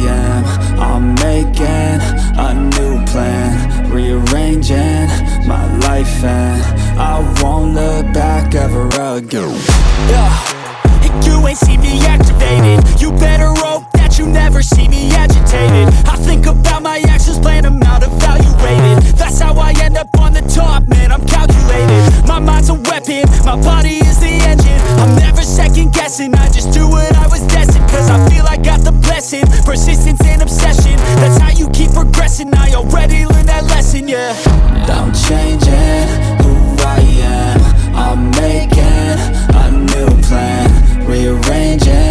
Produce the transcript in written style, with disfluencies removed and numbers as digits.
am. I'm making a new plan, rearranging my life, and I won't look back ever again. Yeah, and you ain't see me activated. You better hope that you never see me agitated. I think about my actions, plan them out, evaluated. That's how I end up on the top, man, I'm calculated. My mind's a weapon, my body is the engine. I'm never second guessing, I just do what I was destined. Cause I feel I got the blessing, persistence and obsession. That's how you keep progressing, I already learned that lesson, yeah. I'm changing who I am. I'm making a new plan, rearranging